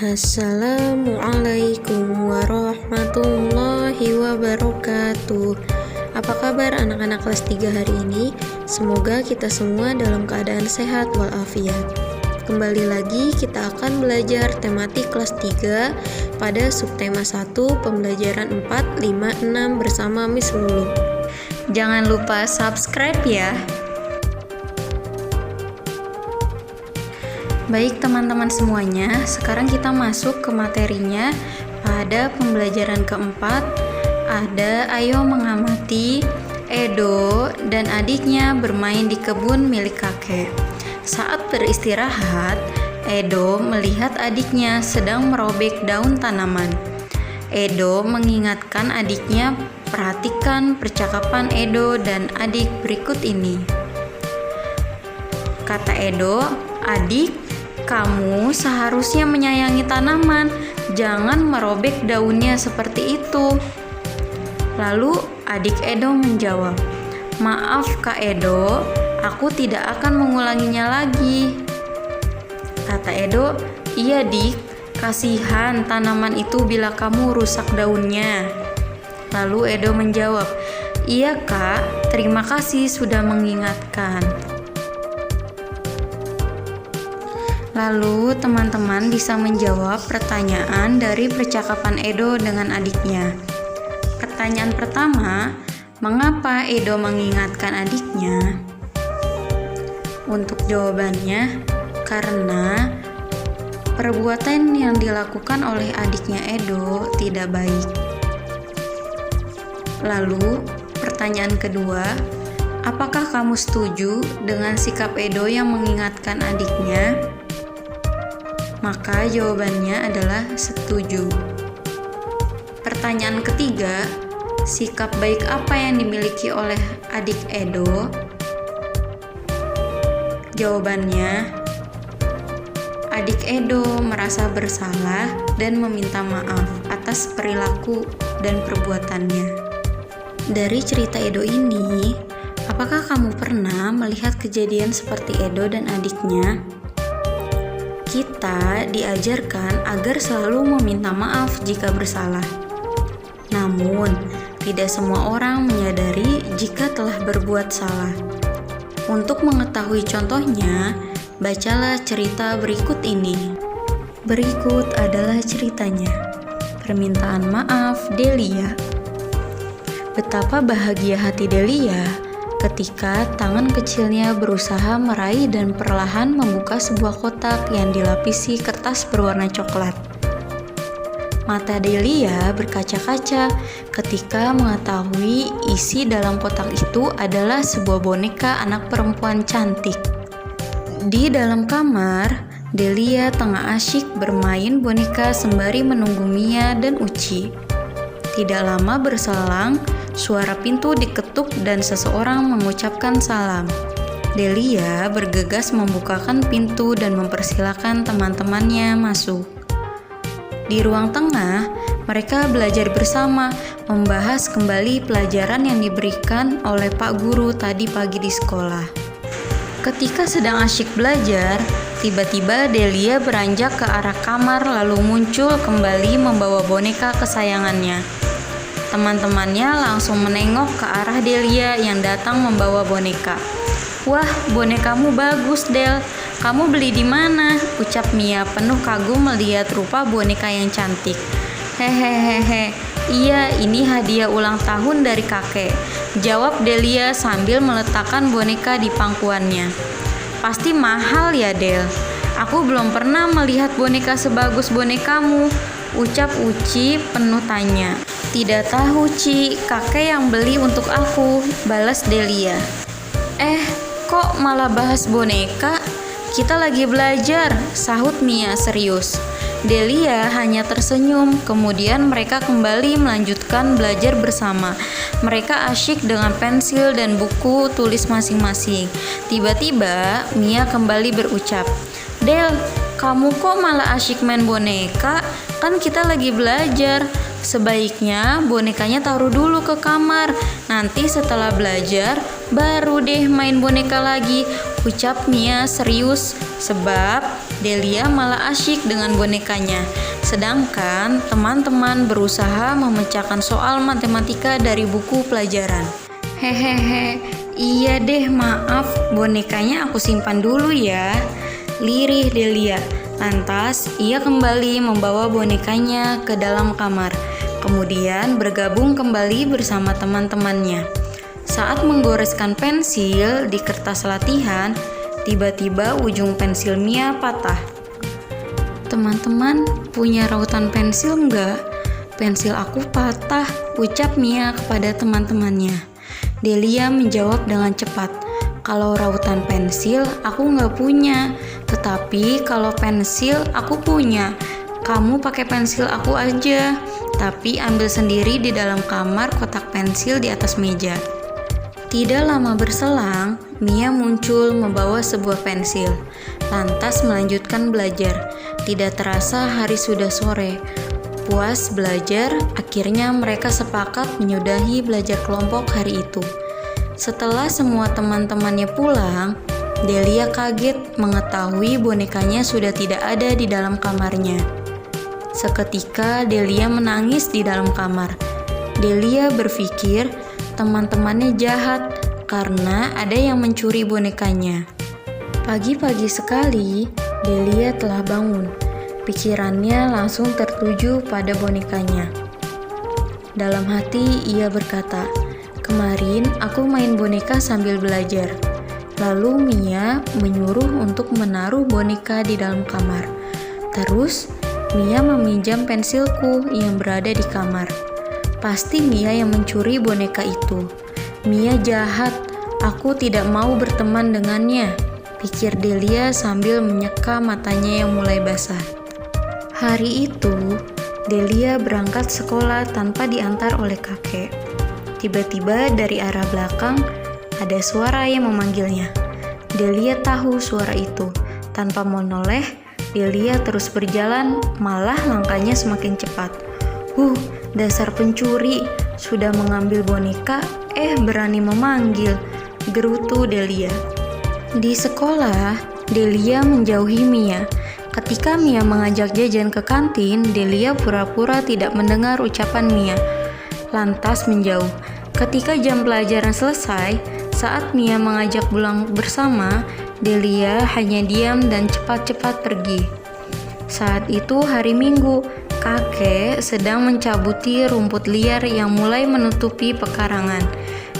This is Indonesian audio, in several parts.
Assalamualaikum warahmatullahi wabarakatuh. Apa kabar anak-anak kelas 3 hari ini? Semoga kita semua dalam keadaan sehat walafiat. Kembali lagi kita akan belajar tematik kelas 3 pada subtema 1 pembelajaran 4, 5, 6 bersama Miss Lulu. Jangan lupa subscribe ya. Baik teman-teman semuanya, sekarang kita masuk ke materinya. Pada pembelajaran keempat, ada ayo mengamati Edo dan adiknya bermain di kebun milik kakek. Saat beristirahat, Edo melihat adiknya sedang merobek daun tanaman. Edo mengingatkan adiknya, perhatikan percakapan Edo dan adik berikut ini. Kata Edo, "Adik, kamu seharusnya menyayangi tanaman, jangan merobek daunnya seperti itu." Lalu adik Edo menjawab, "Maaf Kak Edo, aku tidak akan mengulanginya lagi." Kata Edo, "Iya Dik, kasihan tanaman itu bila kamu rusak daunnya." Lalu Edo menjawab, "Iya Kak, terima kasih sudah mengingatkan." Lalu teman-teman bisa menjawab pertanyaan dari percakapan Edo dengan adiknya. Pertanyaan pertama, mengapa Edo mengingatkan adiknya? Untuk jawabannya, karena perbuatan yang dilakukan oleh adiknya Edo tidak baik. Lalu, pertanyaan kedua, apakah kamu setuju dengan sikap Edo yang mengingatkan adiknya? Maka jawabannya adalah setuju. Pertanyaan ketiga, sikap baik apa yang dimiliki oleh adik Edo? Jawabannya, adik Edo merasa bersalah dan meminta maaf atas perilaku dan perbuatannya. Dari cerita Edo ini, apakah kamu pernah melihat kejadian seperti Edo dan adiknya? Kita diajarkan agar selalu meminta maaf jika bersalah. Namun, tidak semua orang menyadari jika telah berbuat salah. Untuk mengetahui contohnya, bacalah cerita berikut ini. Berikut adalah ceritanya. Permintaan maaf Delia. Betapa bahagia hati Delia ketika tangan kecilnya berusaha meraih dan perlahan membuka sebuah kotak yang dilapisi kertas berwarna coklat. Mata Delia berkaca-kaca ketika mengetahui isi dalam kotak itu adalah sebuah boneka anak perempuan cantik. Di dalam kamar, Delia tengah asyik bermain boneka sembari menunggu Mia dan Uci. Tidak lama berselang, suara pintu diketuk dan seseorang mengucapkan salam. Delia bergegas membukakan pintu dan mempersilahkan teman-temannya masuk. Di ruang tengah, mereka belajar bersama, membahas kembali pelajaran yang diberikan oleh Pak Guru tadi pagi di sekolah. Ketika sedang asyik belajar, tiba-tiba Delia beranjak ke arah kamar lalu muncul kembali membawa boneka kesayangannya. Teman-temannya langsung menengok ke arah Delia yang datang membawa boneka. "Wah, bonekamu bagus, Del. Kamu beli di mana?" ucap Mia penuh kagum melihat rupa boneka yang cantik. "Hehehehe, iya ini hadiah ulang tahun dari kakek," jawab Delia sambil meletakkan boneka di pangkuannya. "Pasti mahal ya, Del. Aku belum pernah melihat boneka sebagus bonekamu," ucap Uci penuh tanya. "Tidak tahu, Ci, kakek yang beli untuk aku," balas Delia. Kok malah bahas boneka? Kita lagi belajar," sahut Mia serius. Delia hanya tersenyum, kemudian mereka kembali melanjutkan belajar bersama. Mereka asyik dengan pensil dan buku tulis masing-masing. Tiba-tiba, Mia kembali berucap, "Del, kamu kok malah asyik main boneka? Kan kita lagi belajar. Sebaiknya bonekanya taruh dulu ke kamar. Nanti setelah belajar, baru deh main boneka lagi. ucap Mia serius, sebab Delia malah asyik dengan bonekanya. Sedangkan teman-teman berusaha memecahkan soal matematika dari buku pelajaran. Hehehe, iya deh, maaf, bonekanya aku simpan dulu ya, lirih Delia. Lantas ia kembali membawa bonekanya ke dalam kamar, kemudian bergabung kembali bersama teman-temannya. Saat menggoreskan pensil di kertas latihan, tiba-tiba ujung pensil Mia patah. Teman-teman, punya rautan pensil enggak? Pensil aku patah, ucap Mia kepada teman-temannya. Delia menjawab dengan cepat, kalau rautan pensil aku nggak punya, tetapi kalau pensil aku punya. Kamu pakai pensil aku aja, tapi ambil sendiri di dalam kamar kotak pensil di atas meja. Tidak lama berselang, Mia muncul membawa sebuah pensil, lantas melanjutkan belajar. Tidak terasa hari sudah sore. Puas belajar, akhirnya mereka sepakat menyudahi belajar kelompok hari itu. Setelah semua teman-temannya pulang, Delia kaget mengetahui bonekanya sudah tidak ada di dalam kamarnya. Seketika Delia menangis di dalam kamar. Delia berpikir teman-temannya jahat karena ada yang mencuri bonekanya. Pagi-pagi sekali, Delia telah bangun. Pikirannya langsung tertuju pada bonekanya. Dalam hati ia berkata, kemarin aku main boneka sambil belajar. Lalu Mia menyuruh untuk menaruh boneka di dalam kamar. Terus Mia meminjam pensilku yang berada di kamar. Pasti Mia yang mencuri boneka itu. Mia jahat, aku tidak mau berteman dengannya, pikir Delia sambil menyeka matanya yang mulai basah. Hari itu, Delia berangkat sekolah tanpa diantar oleh kakek. Tiba-tiba dari arah belakang, ada suara yang memanggilnya. Delia tahu suara itu. Tanpa menoleh, Delia terus berjalan, malah langkahnya semakin cepat. Dasar pencuri, sudah mengambil boneka, berani memanggil, gerutu Delia. Di sekolah, Delia menjauhi Mia. Ketika Mia mengajak jajan ke kantin, Delia pura-pura tidak mendengar ucapan Mia, lantas menjauh. Ketika jam pelajaran selesai, saat Mia mengajak pulang bersama, Delia hanya diam dan cepat-cepat pergi. Saat itu hari Minggu, kakek sedang mencabuti rumput liar yang mulai menutupi pekarangan.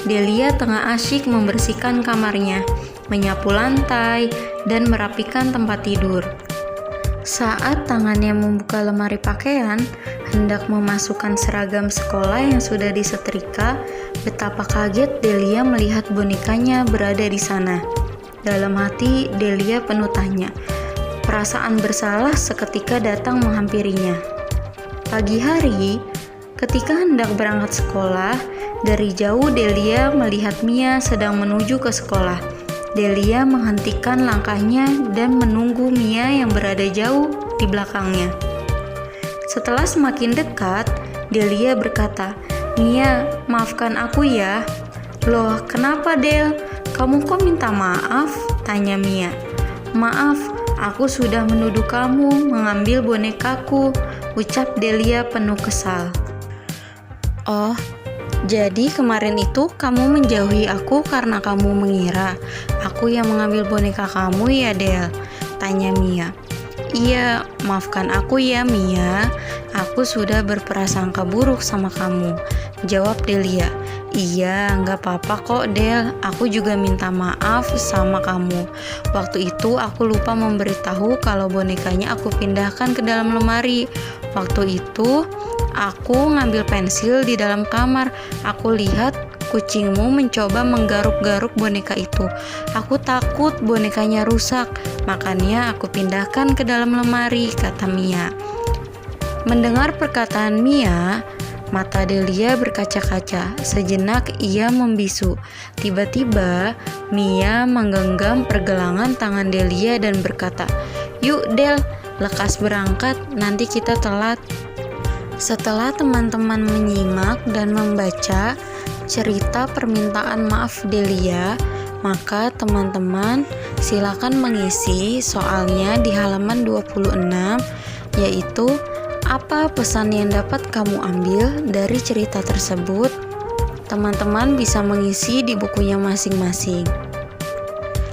Delia tengah asyik membersihkan kamarnya, menyapu lantai, dan merapikan tempat tidur. Saat tangannya membuka lemari pakaian, hendak memasukkan seragam sekolah yang sudah disetrika, betapa kaget Delia melihat bonekanya berada di sana. Dalam hati, Delia penuh tanya. Perasaan bersalah seketika datang menghampirinya. Pagi hari, ketika hendak berangkat sekolah, dari jauh Delia melihat Mia sedang menuju ke sekolah. Delia menghentikan langkahnya dan menunggu Mia yang berada jauh di belakangnya. Setelah semakin dekat, Delia berkata, "Mia, maafkan aku ya." "Loh, kenapa Del? Kamu kok minta maaf?" tanya Mia. "Maaf, aku sudah menuduh kamu mengambil bonekaku," ucap Delia penuh kesal. "Oh, jadi kemarin itu kamu menjauhi aku karena kamu mengira aku yang mengambil boneka kamu ya Del?" tanya Mia. "Iya, maafkan aku ya Mia, aku sudah berprasangka buruk sama kamu," jawab Delia. "Iya, nggak apa-apa kok Del, aku juga minta maaf sama kamu. Waktu itu aku lupa memberitahu kalau bonekanya aku pindahkan ke dalam lemari. Waktu itu aku ngambil pensil di dalam kamar. Aku lihat kucingmu mencoba menggaruk-garuk boneka itu. Aku takut bonekanya rusak, makanya aku pindahkan ke dalam lemari," kata Mia. Mendengar perkataan Mia, mata Delia berkaca-kaca. Sejenak ia membisu. Tiba-tiba Mia menggenggam pergelangan tangan Delia dan berkata, "Yuk Del, lekas berangkat, nanti kita telat." Setelah teman-teman menyimak dan membaca cerita permintaan maaf Delia, Maka teman-teman silakan mengisi soalnya di halaman 26, yaitu apa pesan yang dapat kamu ambil dari cerita tersebut. Teman-teman bisa mengisi di bukunya masing-masing.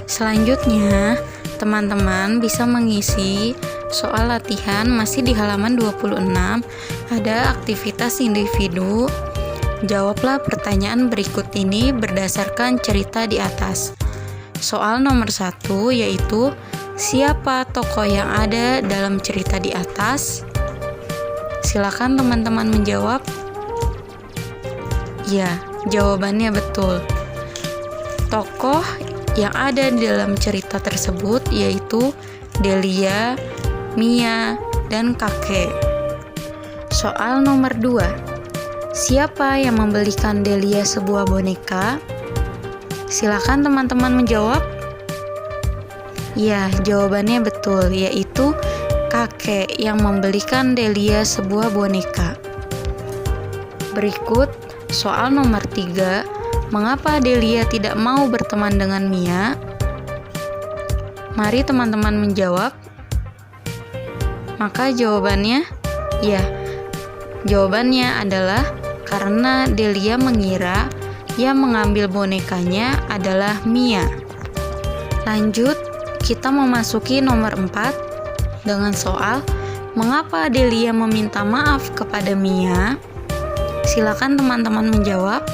Selanjutnya, teman-teman bisa mengisi soal latihan masih di halaman 26. Ada aktivitas individu. Jawablah pertanyaan berikut ini berdasarkan cerita di atas. Soal nomor 1 yaitu siapa tokoh yang ada dalam cerita di atas? Silakan teman-teman menjawab. Ya, jawabannya betul. Tokoh yang ada di dalam cerita tersebut yaitu Delia, Mia, dan kakek. Soal nomor 2. Siapa yang membelikan Delia sebuah boneka? Silakan teman-teman menjawab. Ya, jawabannya betul, yaitu kakek yang membelikan Delia sebuah boneka. Berikut soal nomor 3. Mengapa Delia tidak mau berteman dengan Mia? Mari teman-teman menjawab. Maka jawabannya, jawabannya adalah karena Delia mengira yang mengambil bonekanya adalah Mia. Lanjut, kita memasuki nomor 4 dengan soal mengapa Delia meminta maaf kepada Mia? Silakan teman-teman menjawab.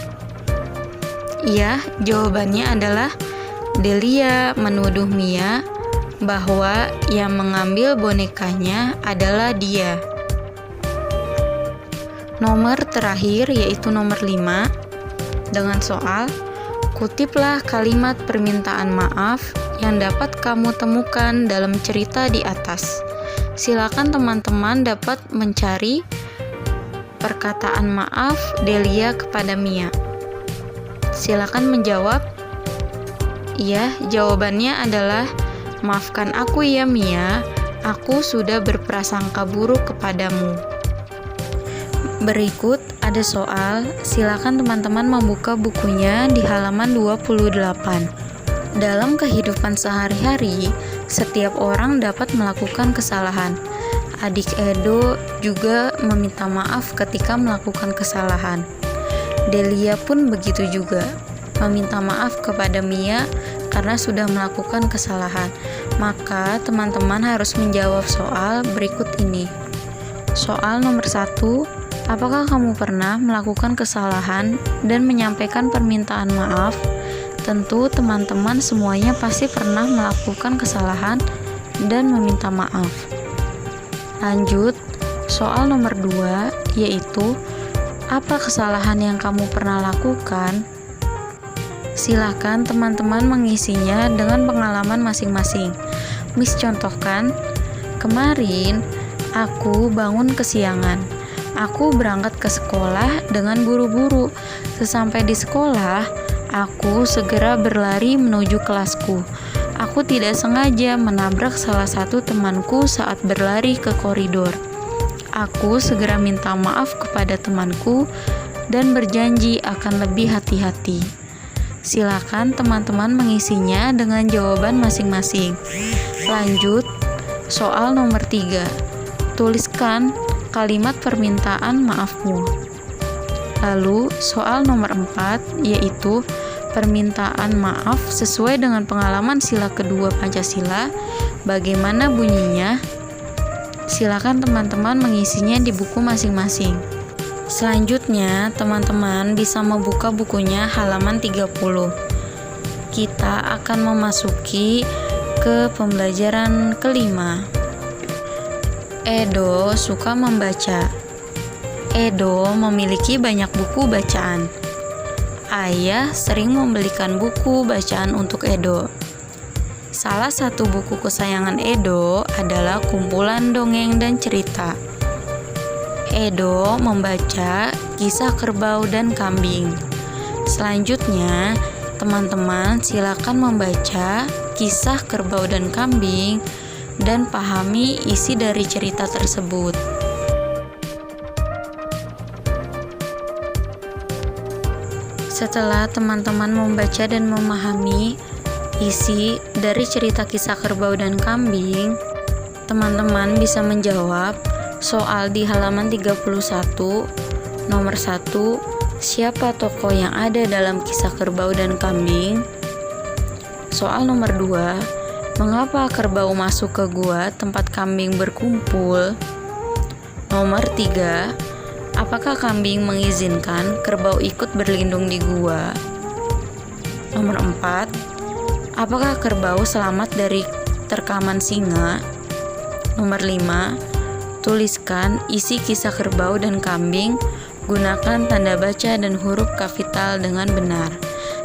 Iya, jawabannya adalah Delia menuduh Mia bahwa yang mengambil bonekanya adalah dia. Nomor terakhir yaitu nomor 5 dengan soal kutiplah kalimat permintaan maaf yang dapat kamu temukan dalam cerita di atas. Silakan teman-teman dapat mencari perkataan maaf Delia kepada Mia. Silakan menjawab. Iya, jawabannya adalah maafkan aku ya Mia, aku sudah berprasangka buruk kepadamu. Berikut ada soal, silakan teman-teman membuka bukunya di halaman 28. Dalam kehidupan sehari-hari, setiap orang dapat melakukan kesalahan. Adik Edo juga meminta maaf ketika melakukan kesalahan. Delia pun begitu juga, meminta maaf kepada Mia karena sudah melakukan kesalahan. Maka teman-teman harus menjawab soal berikut ini. Soal nomor 1. Apakah kamu pernah melakukan kesalahan dan menyampaikan permintaan maaf? Tentu teman-teman semuanya pasti pernah melakukan kesalahan dan meminta maaf. Lanjut, soal nomor 2 yaitu apa kesalahan yang kamu pernah lakukan? Silakan teman-teman mengisinya dengan pengalaman masing-masing. Miss contohkan, kemarin aku bangun kesiangan. Aku berangkat ke sekolah dengan buru-buru. Sesampai di sekolah, aku segera berlari menuju kelasku. Aku tidak sengaja menabrak salah satu temanku saat berlari ke koridor. Aku segera minta maaf kepada temanku dan berjanji akan lebih hati-hati. Silakan teman-teman mengisinya dengan jawaban masing-masing. Lanjut, soal nomor 3. Tuliskan kalimat permintaan maafmu. Lalu soal nomor 4 yaitu permintaan maaf sesuai dengan pengalaman sila kedua Pancasila. Bagaimana bunyinya? Silakan teman-teman mengisinya di buku masing-masing. Selanjutnya, teman-teman bisa membuka bukunya halaman 30. Kita akan memasuki ke pembelajaran kelima. Edo suka membaca. Edo memiliki banyak buku bacaan. Ayah sering membelikan buku bacaan untuk Edo. Salah satu buku kesayangan Edo adalah kumpulan dongeng dan cerita. Edo membaca kisah kerbau dan kambing. Selanjutnya, teman-teman silakan membaca kisah kerbau dan kambing dan pahami isi dari cerita tersebut. Setelah teman-teman membaca dan memahami isi dari cerita kisah kerbau dan kambing, teman-teman bisa menjawab soal di halaman 31. Nomor 1, siapa tokoh yang ada dalam kisah kerbau dan kambing? Soal nomor 2, mengapa kerbau masuk ke gua tempat kambing berkumpul? Nomor 3, apakah kambing mengizinkan kerbau ikut berlindung di gua? Nomor 4, apakah kerbau selamat dari terkaman singa? Nomor 5, tuliskan isi kisah kerbau dan kambing, gunakan tanda baca dan huruf kapital dengan benar.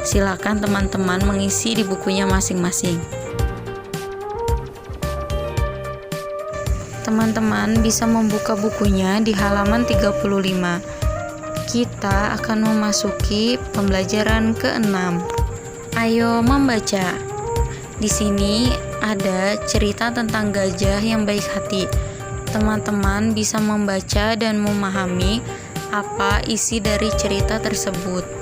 Silakan teman-teman mengisi di bukunya masing-masing. Teman-teman bisa membuka bukunya di halaman 35. Kita akan memasuki pembelajaran ke-6. Ayo membaca. Di sini ada cerita tentang gajah yang baik hati. Teman-teman bisa membaca dan memahami apa isi dari cerita tersebut.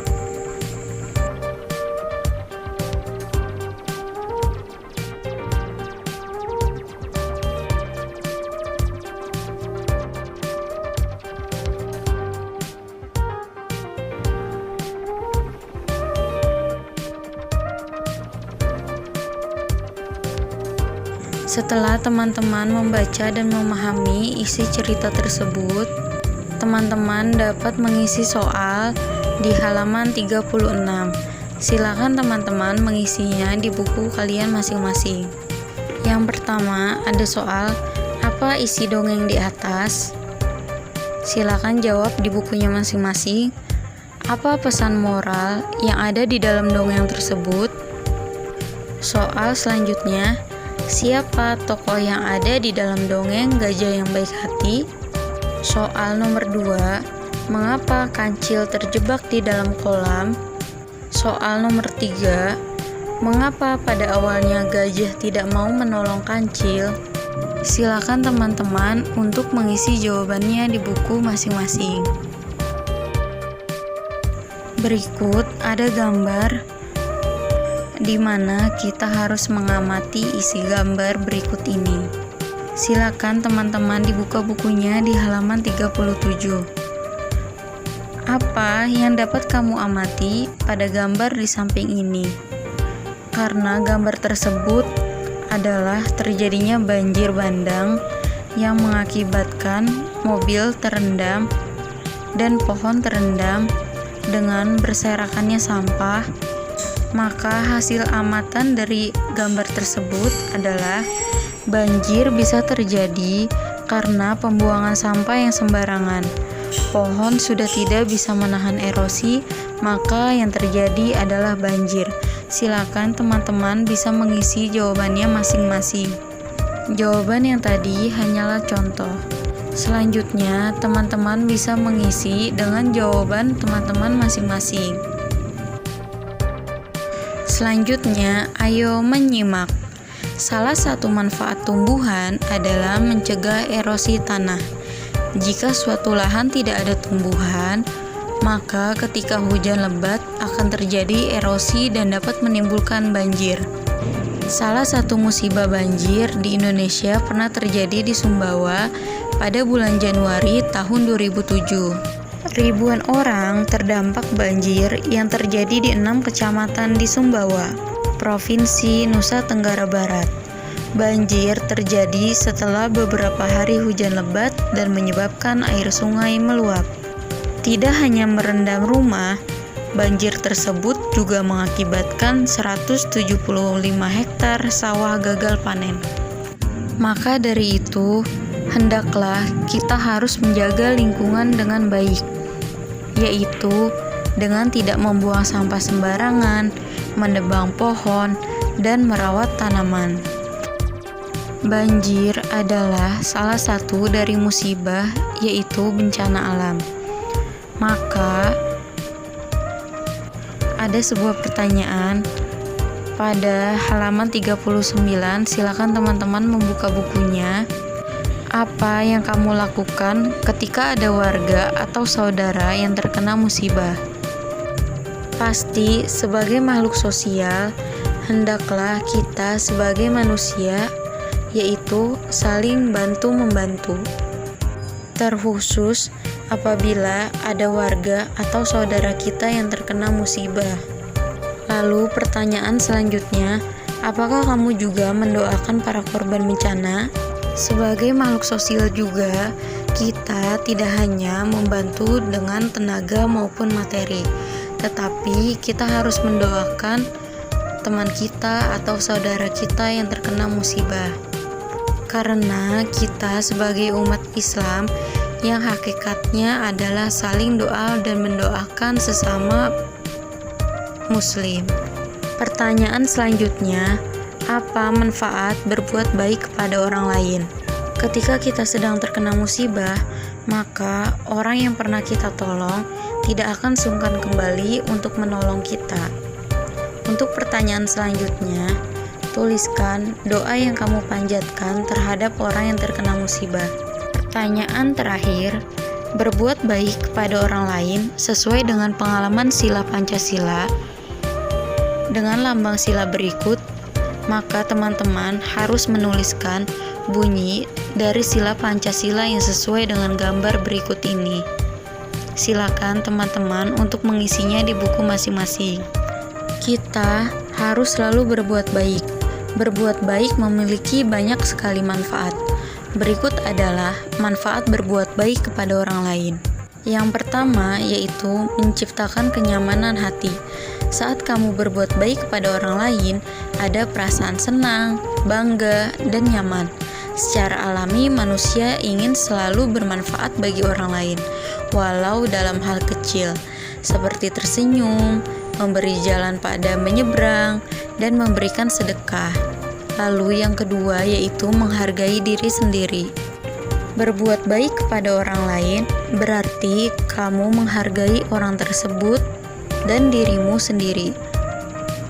Setelah teman-teman membaca dan memahami isi cerita tersebut, teman-teman dapat mengisi soal di halaman 36. Silakan teman-teman mengisinya di buku kalian masing-masing. Yang pertama, ada soal apa isi dongeng di atas? Silakan jawab di bukunya masing-masing. Apa pesan moral yang ada di dalam dongeng tersebut? Soal selanjutnya, siapa tokoh yang ada di dalam dongeng gajah yang baik hati? Soal nomor 2, mengapa kancil terjebak di dalam kolam? Soal nomor 3, mengapa pada awalnya gajah tidak mau menolong kancil? Silakan teman-teman untuk mengisi jawabannya di buku masing-masing. Berikut ada gambar di mana kita harus mengamati isi gambar berikut ini. Silakan teman-teman dibuka bukunya di halaman 37. Apa yang dapat kamu amati pada gambar di samping ini? Karena gambar tersebut adalah terjadinya banjir bandang yang mengakibatkan mobil terendam dan pohon terendam dengan berserakannya sampah. Maka hasil amatan dari gambar tersebut adalah banjir bisa terjadi karena pembuangan sampah yang sembarangan. Pohon sudah tidak bisa menahan erosi, maka yang terjadi adalah banjir. Silakan teman-teman bisa mengisi jawabannya masing-masing. Jawaban yang tadi hanyalah contoh. Selanjutnya, teman-teman bisa mengisi dengan jawaban teman-teman masing-masing. Selanjutnya, ayo menyimak. Salah satu manfaat tumbuhan adalah mencegah erosi tanah. Jika suatu lahan tidak ada tumbuhan, maka ketika hujan lebat akan terjadi erosi dan dapat menimbulkan banjir. Salah satu musibah banjir di Indonesia pernah terjadi di Sumbawa pada bulan Januari tahun 2007. Ribuan orang terdampak banjir yang terjadi di 6 kecamatan di Sumbawa, Provinsi Nusa Tenggara Barat. Banjir terjadi setelah beberapa hari hujan lebat dan menyebabkan air sungai meluap. Tidak hanya merendam rumah, banjir tersebut juga mengakibatkan 175 hektar sawah gagal panen. Maka dari itu, hendaklah kita harus menjaga lingkungan dengan baik, yaitu dengan tidak membuang sampah sembarangan, menebang pohon, dan merawat tanaman. Banjir adalah salah satu dari musibah, yaitu bencana alam. Maka, ada sebuah pertanyaan pada halaman 39, silakan teman-teman membuka bukunya. Apa yang kamu lakukan ketika ada warga atau saudara yang terkena musibah? Pasti sebagai makhluk sosial, hendaklah kita sebagai manusia, yaitu saling bantu-membantu. Terkhusus apabila ada warga atau saudara kita yang terkena musibah. Lalu pertanyaan selanjutnya, apakah kamu juga mendoakan para korban bencana? Sebagai makhluk sosial juga, kita tidak hanya membantu dengan tenaga maupun materi, tetapi kita harus mendoakan teman kita atau saudara kita yang terkena musibah. Karena kita sebagai umat Islam yang hakikatnya adalah saling doa dan mendoakan sesama muslim. Pertanyaan selanjutnya, apa manfaat berbuat baik kepada orang lain? Ketika kita sedang terkena musibah, maka orang yang pernah kita tolong tidak akan sungkan kembali untuk menolong kita. Untuk pertanyaan selanjutnya, tuliskan doa yang kamu panjatkan terhadap orang yang terkena musibah. Pertanyaan terakhir, berbuat baik kepada orang lain sesuai dengan pengalaman sila Pancasila dengan lambang sila berikut, maka teman-teman harus menuliskan bunyi dari sila Pancasila yang sesuai dengan gambar berikut ini. Silakan teman-teman untuk mengisinya di buku masing-masing. Kita harus selalu berbuat baik. Berbuat baik memiliki banyak sekali manfaat. Berikut adalah manfaat berbuat baik kepada orang lain. Yang pertama yaitu menciptakan kenyamanan hati. Saat kamu berbuat baik kepada orang lain, ada perasaan senang, bangga, dan nyaman. Secara alami, manusia ingin selalu bermanfaat bagi orang lain, walau dalam hal kecil, seperti tersenyum, memberi jalan pada menyeberang, dan memberikan sedekah. Lalu yang kedua yaitu menghargai diri sendiri. Berbuat baik kepada orang lain berarti kamu menghargai orang tersebut dan dirimu sendiri.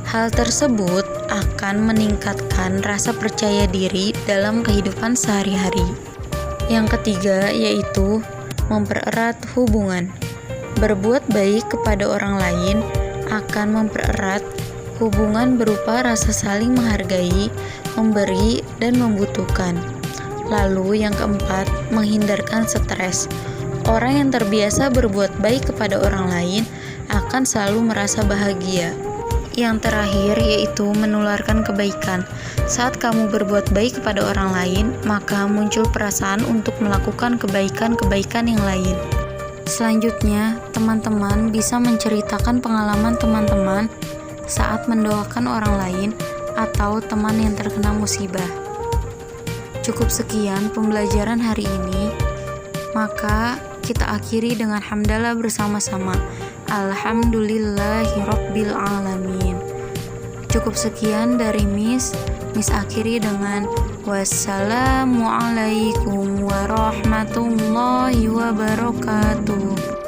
Hal tersebut akan meningkatkan rasa percaya diri dalam kehidupan sehari-hari. Yang ketiga yaitu mempererat hubungan. Berbuat baik kepada orang lain akan mempererat hubungan berupa rasa saling menghargai, memberi, dan membutuhkan. Lalu yang keempat, menghindarkan stres. Orang yang terbiasa berbuat baik kepada orang lain akan selalu merasa bahagia. Yang terakhir yaitu menularkan kebaikan. Saat kamu berbuat baik kepada orang lain, maka muncul perasaan untuk melakukan kebaikan-kebaikan yang lain. Selanjutnya, teman-teman bisa menceritakan pengalaman teman-teman saat mendoakan orang lain atau teman yang terkena musibah. Cukup sekian pembelajaran hari ini. Maka kita akhiri dengan hamdalah bersama-sama. Alhamdulillahirabbil alamin. Cukup sekian dari Miss akhiri dengan wassalamualaikum warahmatullahi wabarakatuh.